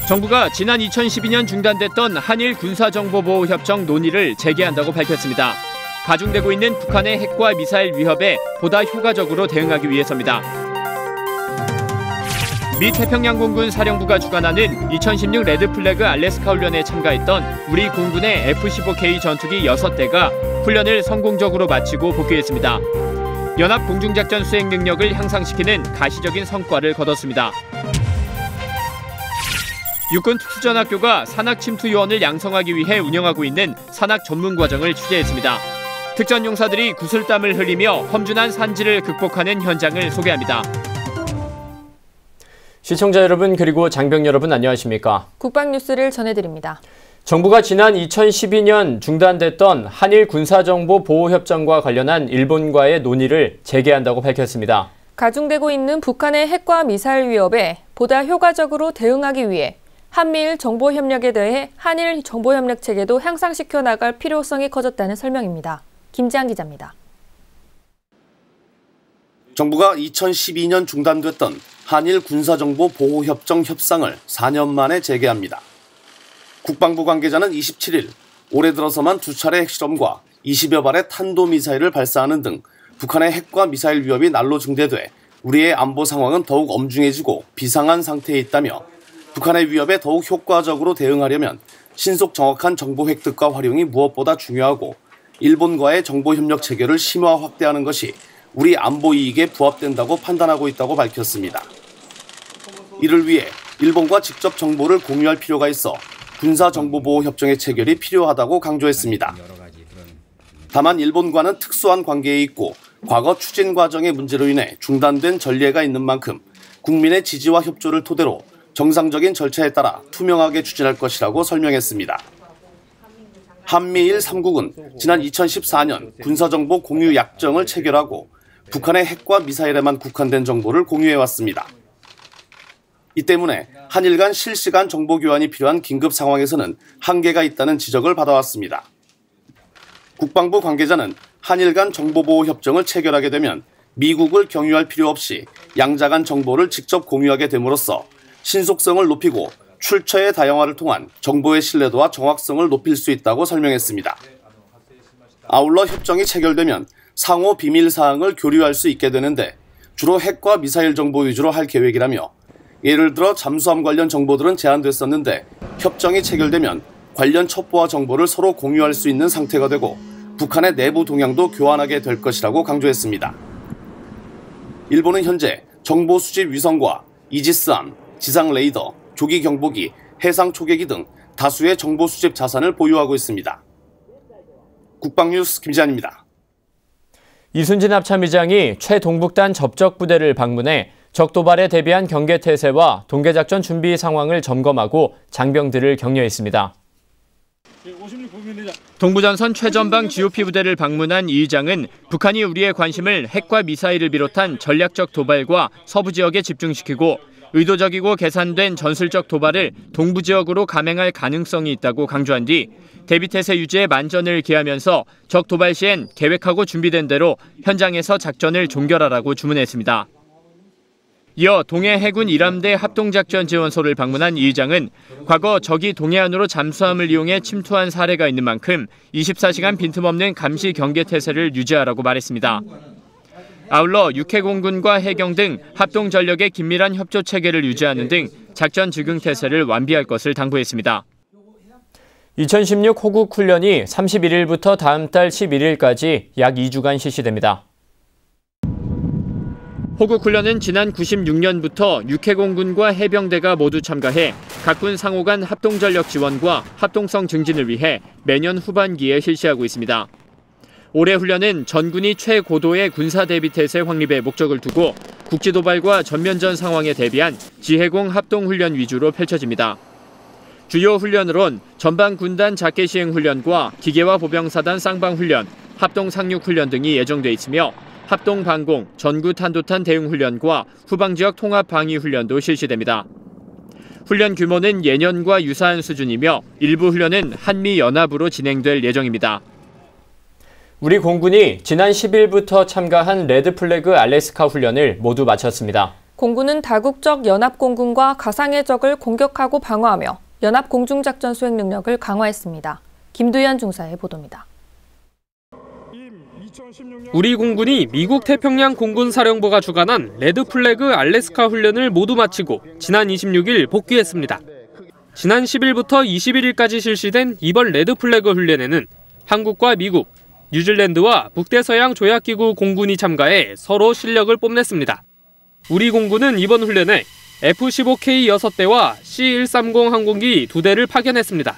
정부가 지난 2012년 중단됐던 한일 군사정보보호협정 논의를 재개한다고 밝혔습니다. 가중되고 있는 북한의 핵과 미사일 위협에 보다 효과적으로 대응하기 위해서입니다. 미 태평양공군 사령부가 주관하는 2016 레드플래그 알래스카 훈련에 참가했던 우리 공군의 F-15K 전투기 6대가 훈련을 성공적으로 마치고 복귀했습니다. 연합 공중작전 수행 능력을 향상시키는 가시적인 성과를 거뒀습니다. 육군 특수전학교가 산악 침투 요원을 양성하기 위해 운영하고 있는 산악 전문 과정을 취재했습니다. 특전 용사들이 구슬땀을 흘리며 험준한 산지를 극복하는 현장을 소개합니다. 시청자 여러분 그리고 장병 여러분 안녕하십니까? 국방뉴스를 전해드립니다. 정부가 지난 2012년 중단됐던 한일 군사정보보호협정과 관련한 일본과의 논의를 재개한다고 밝혔습니다. 가중되고 있는 북한의 핵과 미사일 위협에 보다 효과적으로 대응하기 위해 한미일 정보협력에 대해 한일 정보협력 체계도 향상시켜 나갈 필요성이 커졌다는 설명입니다. 김지한 기자입니다. 정부가 2012년 중단됐던 한일 군사정보보호협정 협상을 4년 만에 재개합니다. 국방부 관계자는 27일 올해 들어서만 2차례 핵실험과 20여 발의 탄도미사일을 발사하는 등 북한의 핵과 미사일 위협이 날로 증대돼 우리의 안보 상황은 더욱 엄중해지고 비상한 상태에 있다며 북한의 위협에 더욱 효과적으로 대응하려면 신속 정확한 정보 획득과 활용이 무엇보다 중요하고 일본과의 정보협력 체계를 심화 확대하는 것이 우리 안보 이익에 부합된다고 판단하고 있다고 밝혔습니다. 이를 위해 일본과 직접 정보를 공유할 필요가 있어 군사정보보호협정의 체결이 필요하다고 강조했습니다. 다만 일본과는 특수한 관계에 있고 과거 추진 과정의 문제로 인해 중단된 전례가 있는 만큼 국민의 지지와 협조를 토대로 정상적인 절차에 따라 투명하게 추진할 것이라고 설명했습니다. 한미일 3국은 지난 2014년 군사정보 공유 약정을 체결하고 북한의 핵과 미사일에만 국한된 정보를 공유해왔습니다. 이 때문에 한일 간 실시간 정보 교환이 필요한 긴급 상황에서는 한계가 있다는 지적을 받아왔습니다. 국방부 관계자는 한일 간 정보보호협정을 체결하게 되면 미국을 경유할 필요 없이 양자 간 정보를 직접 공유하게 됨으로써 신속성을 높이고 출처의 다양화를 통한 정보의 신뢰도와 정확성을 높일 수 있다고 설명했습니다. 아울러 협정이 체결되면 상호 비밀 사항을 교류할 수 있게 되는데 주로 핵과 미사일 정보 위주로 할 계획이라며 예를 들어 잠수함 관련 정보들은 제한됐었는데 협정이 체결되면 관련 첩보와 정보를 서로 공유할 수 있는 상태가 되고 북한의 내부 동향도 교환하게 될 것이라고 강조했습니다. 일본은 현재 정보 수집 위성과 이지스함, 지상 레이더, 조기 경보기, 해상 초계기 등 다수의 정보 수집 자산을 보유하고 있습니다. 국방뉴스 김지한입니다. 이순진 합참의장이 최동북단 접적부대를 방문해 적도발에 대비한 경계태세와 동계작전 준비 상황을 점검하고 장병들을 격려했습니다. 동부전선 최전방 GOP 부대를 방문한 이 의장은 북한이 우리의 관심을 핵과 미사일을 비롯한 전략적 도발과 서부 지역에 집중시키고 의도적이고 계산된 전술적 도발을 동부 지역으로 감행할 가능성이 있다고 강조한 뒤 대비태세 유지에 만전을 기하면서 적 도발 시엔 계획하고 준비된 대로 현장에서 작전을 종결하라고 주문했습니다. 이어 동해 해군 1함대 합동작전지원소를 방문한 이 의장은 과거 적이 동해안으로 잠수함을 이용해 침투한 사례가 있는 만큼 24시간 빈틈없는 감시 경계태세를 유지하라고 말했습니다. 아울러 육해공군과 해경 등 합동전력의 긴밀한 협조 체계를 유지하는 등 작전 즉응태세를 완비할 것을 당부했습니다. 2016 호국 훈련이 31일부터 다음 달 11일까지 약 2주간 실시됩니다. 호국 훈련은 지난 96년부터 육해공군과 해병대가 모두 참가해 각군 상호 간 합동전력 지원과 합동성 증진을 위해 매년 후반기에 실시하고 있습니다. 올해 훈련은 전군이 최고도의 군사대비태세 확립에 목적을 두고 국지도발과 전면전 상황에 대비한 지해공 합동훈련 위주로 펼쳐집니다. 주요 훈련으론 전방군단 자켓시행훈련과 기계화 보병사단 쌍방훈련, 합동상륙훈련 등이 예정돼 있으며 합동방공, 전구탄도탄 대응훈련과 후방지역 통합방위훈련도 실시됩니다. 훈련 규모는 예년과 유사한 수준이며 일부 훈련은 한미연합으로 진행될 예정입니다. 우리 공군이 지난 10일부터 참가한 레드플래그 알래스카 훈련을 모두 마쳤습니다. 공군은 다국적 연합공군과 가상의 적을 공격하고 방어하며 연합공중작전 수행 능력을 강화했습니다. 김두현 중사의 보도입니다. 우리 공군이 미국 태평양 공군사령부가 주관한 레드플래그 알래스카 훈련을 모두 마치고 지난 26일 복귀했습니다. 지난 10일부터 21일까지 실시된 이번 레드플래그 훈련에는 한국과 미국, 뉴질랜드와 북대서양 조약기구 공군이 참가해 서로 실력을 뽐냈습니다. 우리 공군은 이번 훈련에 F-15K 6대와 C-130 항공기 2대를 파견했습니다.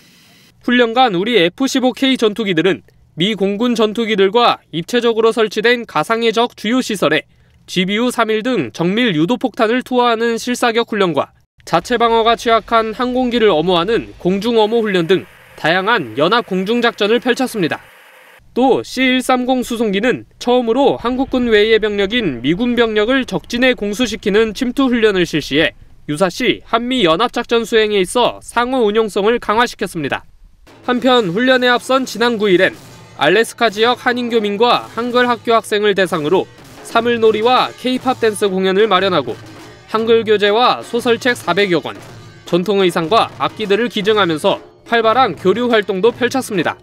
훈련간 우리 F-15K 전투기들은 미 공군 전투기들과 입체적으로 설치된 가상의 적 주요 시설에 GBU-31 등 정밀 유도폭탄을 투하하는 실사격 훈련과 자체 방어가 취약한 항공기를 엄호하는 공중엄호 훈련 등 다양한 연합 공중작전을 펼쳤습니다. 또 C-130 수송기는 처음으로 한국군 외의 병력인 미군 병력을 적진에 공수시키는 침투 훈련을 실시해 유사시 한미 연합작전 수행에 있어 상호 운용성을 강화시켰습니다. 한편 훈련에 앞선 지난 9일엔 알래스카 지역 한인교민과 한글 학교 학생을 대상으로 사물놀이와 K-팝 댄스 공연을 마련하고 한글 교재와 소설책 400여 권, 전통 의상과 악기들을 기증하면서 활발한 교류 활동도 펼쳤습니다.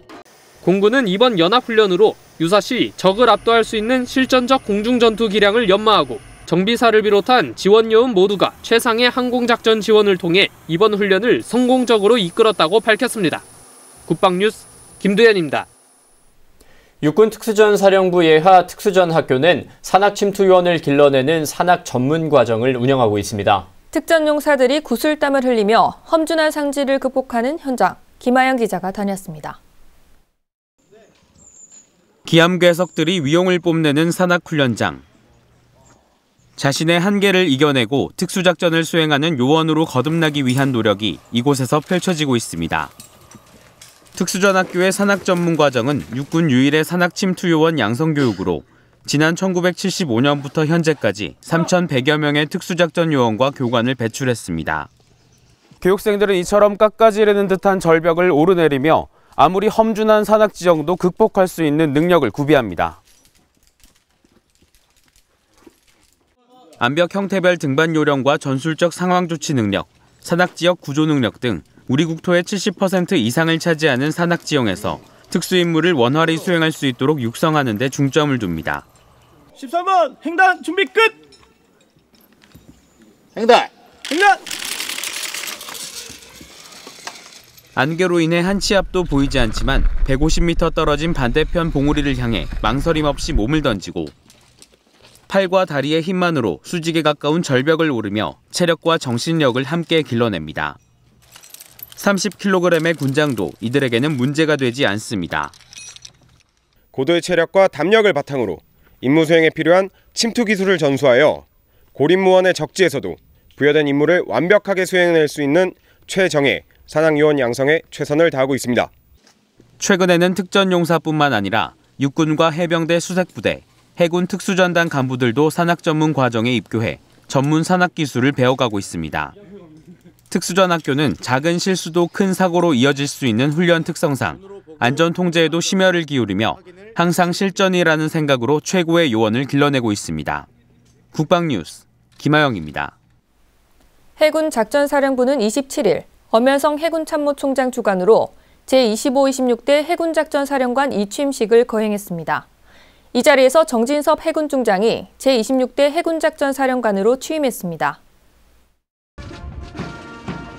공군은 이번 연합훈련으로 유사시 적을 압도할 수 있는 실전적 공중전투 기량을 연마하고 정비사를 비롯한 지원 요원 모두가 최상의 항공작전 지원을 통해 이번 훈련을 성공적으로 이끌었다고 밝혔습니다. 국방뉴스 김두현입니다. 육군특수전사령부 예하 특수전학교는 산악침투요원을 길러내는 산악 전문 과정을 운영하고 있습니다. 특전용사들이 구슬땀을 흘리며 험준한 상지를 극복하는 현장, 김하영 기자가 다녔습니다. 기암괴석들이 위용을 뽐내는 산악훈련장. 자신의 한계를 이겨내고 특수작전을 수행하는 요원으로 거듭나기 위한 노력이 이곳에서 펼쳐지고 있습니다. 특수전학교의 산악전문과정은 육군 유일의 산악침투요원 양성교육으로 지난 1975년부터 현재까지 3,100여 명의 특수작전 요원과 교관을 배출했습니다. 교육생들은 이처럼 깎아지르는 듯한 절벽을 오르내리며 아무리 험준한 산악 지형도 극복할 수 있는 능력을 구비합니다. 암벽 형태별 등반 요령과 전술적 상황 조치 능력, 산악 지역 구조 능력 등 우리 국토의 70% 이상을 차지하는 산악 지형에서 특수 임무를 원활히 수행할 수 있도록 육성하는 데 중점을 둡니다. 13번 횡단 준비 끝. 횡단. 안개로 인해 한 치 앞도 보이지 않지만 150m 떨어진 반대편 봉우리를 향해 망설임 없이 몸을 던지고 팔과 다리의 힘만으로 수직에 가까운 절벽을 오르며 체력과 정신력을 함께 길러냅니다. 30kg의 군장도 이들에게는 문제가 되지 않습니다. 고도의 체력과 담력을 바탕으로 임무 수행에 필요한 침투 기술을 전수하여 고립무원의 적지에서도 부여된 임무를 완벽하게 수행해낼 수 있는 최정예 산악요원 양성에 최선을 다하고 있습니다. 최근에는 특전용사뿐만 아니라 육군과 해병대 수색부대, 해군 특수전단 간부들도 산악 전문 과정에 입교해 전문 산악 기술을 배워가고 있습니다. 특수전학교는 작은 실수도 큰 사고로 이어질 수 있는 훈련 특성상 안전 통제에도 심혈을 기울이며 항상 실전이라는 생각으로 최고의 요원을 길러내고 있습니다. 국방뉴스 김하영입니다. 해군 작전사령부는 27일 엄연성 해군참모총장 주관으로 제25, 26대 해군작전사령관 이취임식을 거행했습니다. 이 자리에서 정진섭 해군중장이 제26대 해군작전사령관으로 취임했습니다.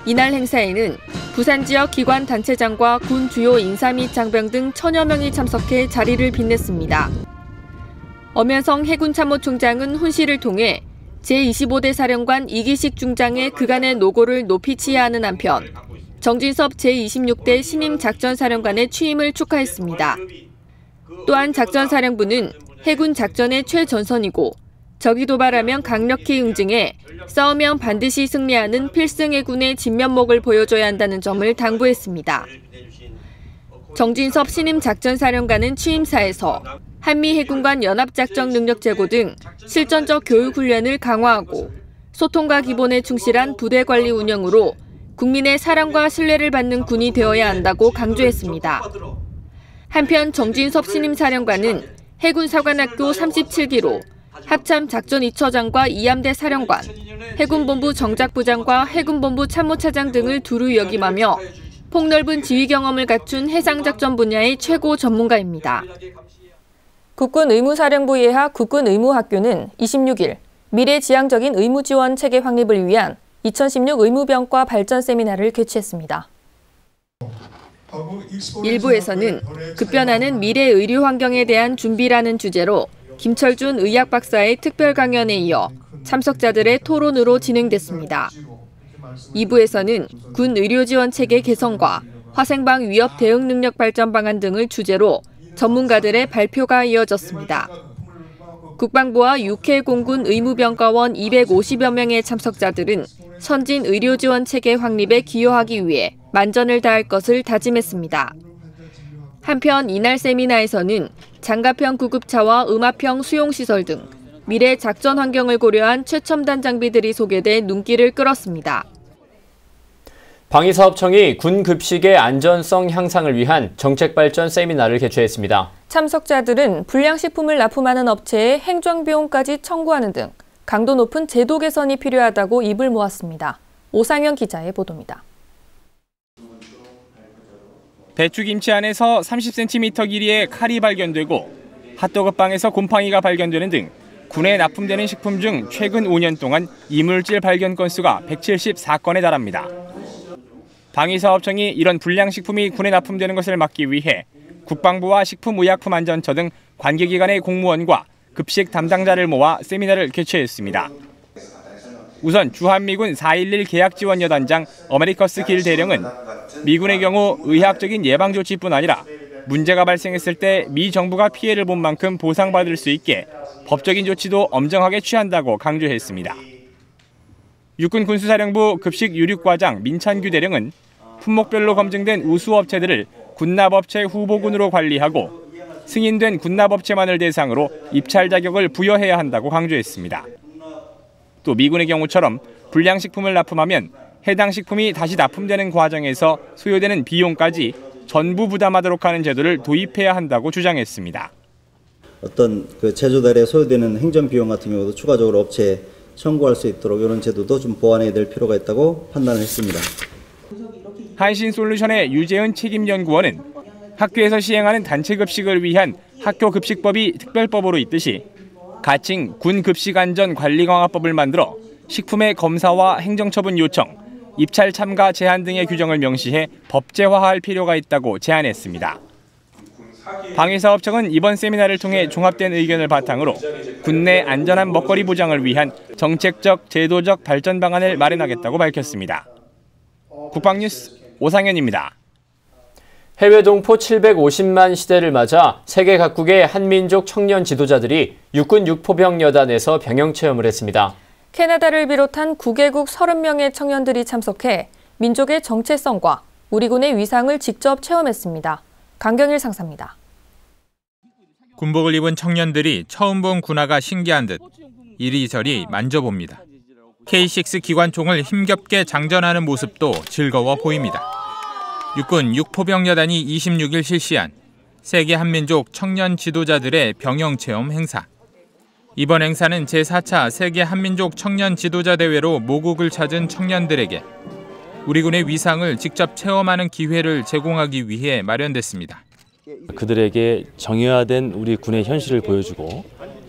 이날 행사에는 부산 지역 기관 단체장과 군 주요 인사 및 장병 등 1000여 명이 참석해 자리를 빛냈습니다. 엄연성 해군참모총장은 훈시를 통해 제25대 사령관 이기식 중장의 그간의 노고를 높이 치하하는 한편 정진섭 제26대 신임 작전사령관의 취임을 축하했습니다. 또한 작전사령부는 해군 작전의 최전선이고 적이 도발하면 강력히 응징해 싸우면 반드시 승리하는 필승 해군의 진면목을 보여줘야 한다는 점을 당부했습니다. 정진섭 신임 작전사령관은 취임사에서 한미 해군 간 연합작전 능력 제고 등 실전적 교육 훈련을 강화하고 소통과 기본에 충실한 부대 관리 운영으로 국민의 사랑과 신뢰를 받는 군이 되어야 한다고 강조했습니다. 한편 정진섭 신임사령관은 해군사관학교 37기로 합참작전 2처장과 이함대 사령관, 해군본부 정작부장과 해군본부 참모차장 등을 두루 역임하며 폭넓은 지휘 경험을 갖춘 해상작전 분야의 최고 전문가입니다. 국군의무사령부 예하 국군의무학교는 26일 미래지향적인 의무지원 체계 확립을 위한 2016 의무병과 발전 세미나를 개최했습니다. 일부에서는 급변하는 미래 의료 환경에 대한 준비라는 주제로 김철준 의학 박사의 특별 강연에 이어 참석자들의 토론으로 진행됐습니다. 2부에서는 군 의료 지원 체계 개선과 화생방 위협 대응 능력 발전 방안 등을 주제로 전문가들의 발표가 이어졌습니다. 국방부와 육해 공군 의무병과원 250여 명의 참석자들은 선진 의료 지원 체계 확립에 기여하기 위해 만전을 다할 것을 다짐했습니다. 한편 이날 세미나에서는 장갑형 구급차와 음압형 수용시설 등 미래 작전 환경을 고려한 최첨단 장비들이 소개돼 눈길을 끌었습니다. 방위사업청이 군 급식의 안전성 향상을 위한 정책 발전 세미나를 개최했습니다. 참석자들은 불량식품을 납품하는 업체에 행정비용까지 청구하는 등 강도 높은 제도 개선이 필요하다고 입을 모았습니다. 오상현 기자의 보도입니다. 배추김치 안에서 30cm 길이의 칼이 발견되고 핫도그빵에서 곰팡이가 발견되는 등 군에 납품되는 식품 중 최근 5년 동안 이물질 발견 건수가 174건에 달합니다. 방위사업청이 이런 불량식품이 군에 납품되는 것을 막기 위해 국방부와 식품의약품안전처 등 관계기관의 공무원과 급식 담당자를 모아 세미나를 개최했습니다. 우선 주한미군 4.11 계약지원여단장 어메리커스 길 대령은 미군의 경우 의학적인 예방조치뿐 아니라 문제가 발생했을 때 미 정부가 피해를 본 만큼 보상받을 수 있게 법적인 조치도 엄정하게 취한다고 강조했습니다. 육군 군수사령부 급식 유륙과장 민찬규 대령은 품목별로 검증된 우수업체들을 군납업체 후보군으로 관리하고 승인된 군납업체만을 대상으로 입찰 자격을 부여해야 한다고 강조했습니다. 또 미군의 경우처럼 불량식품을 납품하면 해당 식품이 다시 납품되는 과정에서 소요되는 비용까지 전부 부담하도록 하는 제도를 도입해야 한다고 주장했습니다. 어떤 제조달에 소요되는 행정비용 같은 경우도 추가적으로 업체에 청구할 수 있도록 이런 제도도 좀 보완해야 될 필요가 있다고 판단을 했습니다. 한신솔루션의 유재은 책임연구원은 학교에서 시행하는 단체급식을 위한 학교급식법이 특별법으로 있듯이 가칭 군급식안전관리강화법을 만들어 식품의 검사와 행정처분 요청, 입찰 참가 제한 등의 규정을 명시해 법제화할 필요가 있다고 제안했습니다. 방위사업청은 이번 세미나를 통해 종합된 의견을 바탕으로 군내 안전한 먹거리 보장을 위한 정책적, 제도적 발전 방안을 마련하겠다고 밝혔습니다. 국방뉴스 오상현입니다. 해외 동포 750만 시대를 맞아 세계 각국의 한민족 청년 지도자들이 육군 육포병여단에서 병영체험을 했습니다. 캐나다를 비롯한 9개국 30명의 청년들이 참석해 민족의 정체성과 우리 군의 위상을 직접 체험했습니다. 강경일 상사입니다. 군복을 입은 청년들이 처음 본 군화가 신기한 듯 이리저리 만져봅니다. K6 기관총을 힘겹게 장전하는 모습도 즐거워 보입니다. 육군 육포병여단이 26일 실시한 세계 한민족 청년 지도자들의 병영체험 행사. 이번 행사는 제4차 세계 한민족 청년 지도자 대회로 모국을 찾은 청년들에게 우리 군의 위상을 직접 체험하는 기회를 제공하기 위해 마련됐습니다. 그들에게 정형화된 우리 군의 현실을 보여주고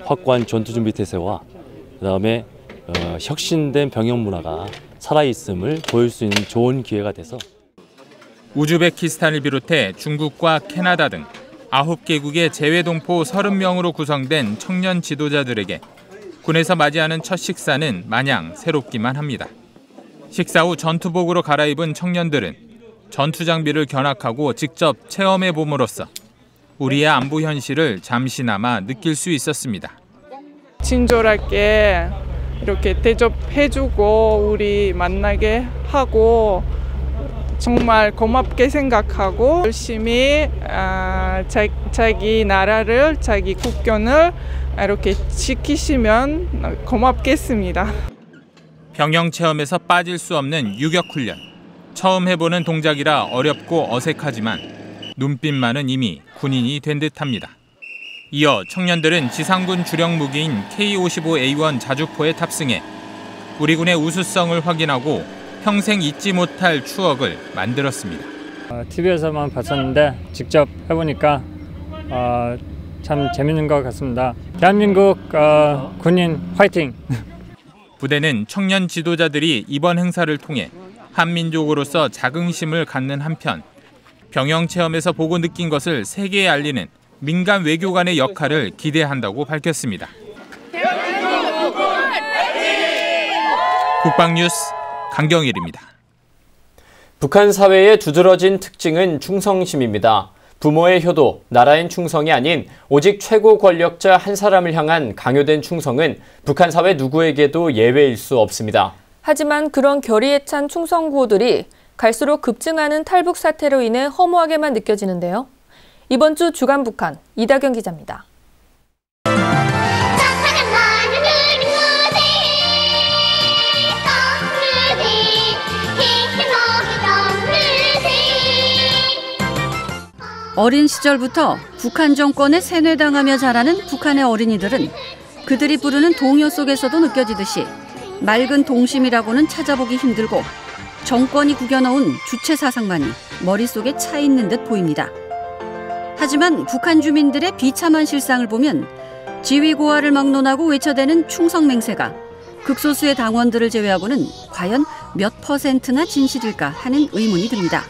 확고한 전투준비 태세와 그다음에 혁신된 병영 문화가 살아있음을 보일 수 있는 좋은 기회가 돼서 우즈베키스탄을 비롯해 중국과 캐나다 등 9개국의 재외동포 30명으로 구성된 청년 지도자들에게 군에서 맞이하는 첫 식사는 마냥 새롭기만 합니다. 식사 후 전투복으로 갈아입은 청년들은 전투 장비를 견학하고 직접 체험해 봄으로써 우리의 안보 현실을 잠시나마 느낄 수 있었습니다. 친절하게 이렇게 대접해주고 우리 만나게 하고 정말 고맙게 생각하고 열심히 자기 나라를, 자기 국경을 이렇게 지키시면 고맙겠습니다. 병영 체험에서 빠질 수 없는 유격 훈련. 처음 해보는 동작이라 어렵고 어색하지만 눈빛만은 이미 군인이 된 듯합니다. 이어 청년들은 지상군 주력 무기인 K-55A1 자주포에 탑승해 우리 군의 우수성을 확인하고 평생 잊지 못할 추억을 만들었습니다. TV에서만 봤었는데 직접 해보니까 참 재밌는 것 같습니다. 대한민국 군인 화이팅! 부대는 청년 지도자들이 이번 행사를 통해 한민족으로서 자긍심을 갖는 한편 병영 체험에서 보고 느낀 것을 세계에 알리는 민간 외교관의 역할을 기대한다고 밝혔습니다. 국방뉴스 강경일입니다. 북한 사회의 두드러진 특징은 충성심입니다. 부모의 효도, 나라인 충성이 아닌 오직 최고 권력자 한 사람을 향한 강요된 충성은 북한 사회 누구에게도 예외일 수 없습니다. 하지만 그런 결의에 찬 충성 구호들이 갈수록 급증하는 탈북 사태로 인해 허무하게만 느껴지는데요. 이번 주 주간 북한 이다경 기자입니다. 어린 시절부터 북한 정권에 세뇌당하며 자라는 북한의 어린이들은 그들이 부르는 동요 속에서도 느껴지듯이 맑은 동심이라고는 찾아보기 힘들고 정권이 구겨넣은 주체 사상만이 머릿속에 차 있는 듯 보입니다. 하지만 북한 주민들의 비참한 실상을 보면 지위고하를 막론하고 외쳐대는 충성맹세가 극소수의 당원들을 제외하고는 과연 몇 %나 진실일까 하는 의문이 듭니다.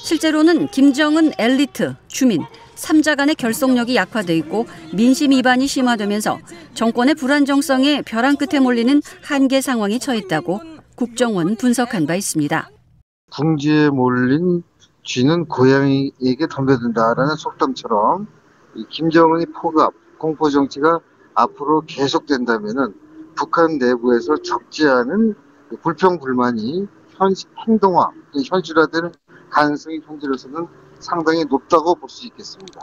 실제로는 김정은 엘리트, 주민, 3자 간의 결속력이 약화돼 있고 민심 이반이 심화되면서 정권의 불안정성에 벼랑 끝에 몰리는 한계 상황에 처했다고 국정원은 분석한 바 있습니다. 궁지에 몰린 쥐는 고양이에게 덤벼든다라는 속담처럼 이 김정은의 포갑, 공포 정치가 앞으로 계속된다면은 북한 내부에서 적지 않은 불평 불만이 행동화, 현실화되는 가능성이 현재로서는 상당히 높다고 볼 수 있겠습니다.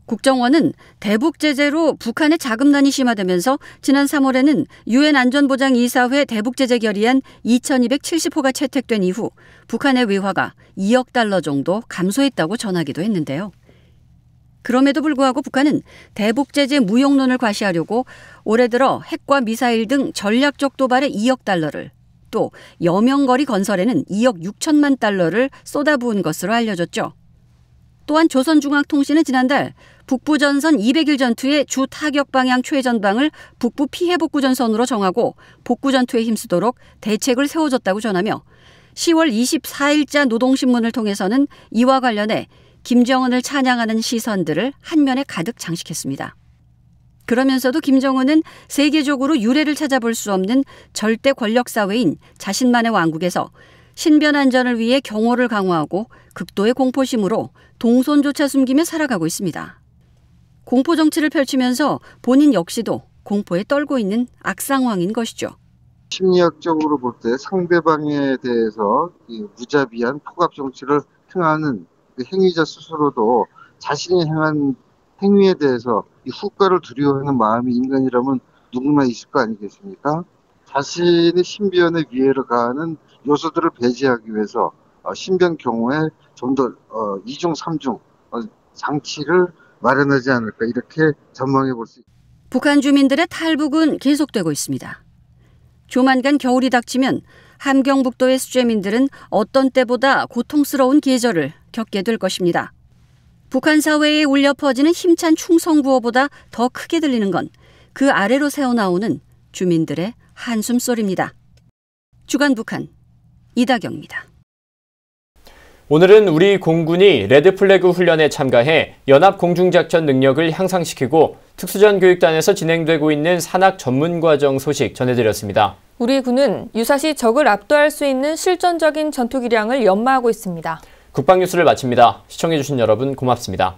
국정원은 대북 제재로 북한의 자금난이 심화되면서 지난 3월에는 유엔 안전보장이사회 대북 제재 결의안 2270호가 채택된 이후 북한의 외화가 2억 달러 정도 감소했다고 전하기도 했는데요. 그럼에도 불구하고 북한은 대북 제재 무용론을 과시하려고 올해 들어 핵과 미사일 등 전략적 도발에 2억 달러를 또 여명거리 건설에는 2억 6천만 달러를 쏟아부은 것으로 알려졌죠. 또한 조선중앙통신은 지난달 북부전선 200일 전투의 주 타격 방향 최전방을 북부 피해 복구전선으로 정하고 복구전투에 힘쓰도록 대책을 세워줬다고 전하며 10월 24일자 노동신문을 통해서는 이와 관련해 김정은을 찬양하는 시선들을 한 면에 가득 장식했습니다. 그러면서도 김정은은 세계적으로 유례를 찾아볼 수 없는 절대 권력 사회인 자신만의 왕국에서 신변 안전을 위해 경호를 강화하고 극도의 공포심으로 동선조차 숨기며 살아가고 있습니다. 공포 정치를 펼치면서 본인 역시도 공포에 떨고 있는 악상왕인 것이죠. 심리학적으로 볼 때 상대방에 대해서 무자비한 포갑 정치를 행하는 행위자 스스로도 자신이 행한 행위에 대해서 이 후과를 두려워하는 마음이 인간이라면 누구나 있을 거 아니겠습니까? 자신의 신변에 위해를 가하는 요소들을 배제하기 위해서 신변 경우에 좀 더 2중, 3중 장치를 마련하지 않을까 이렇게 전망해 볼 수 있습니다. 북한 주민들의 탈북은 계속되고 있습니다. 조만간 겨울이 닥치면 함경북도의 수재민들은 어떤 때보다 고통스러운 계절을 겪게 될 것입니다. 북한 사회에 울려 퍼지는 힘찬 충성 구호보다 더 크게 들리는 건 그 아래로 새어나오는 주민들의 한숨 소리입니다. 주간 북한 이다경입니다. 오늘은 우리 공군이 레드플래그 훈련에 참가해 연합 공중작전 능력을 향상시키고 특수전 교육단에서 진행되고 있는 산악 전문과정 소식 전해드렸습니다. 우리 군은 유사시 적을 압도할 수 있는 실전적인 전투 기량을 연마하고 있습니다. 국방뉴스를 마칩니다. 시청해주신 여러분 고맙습니다.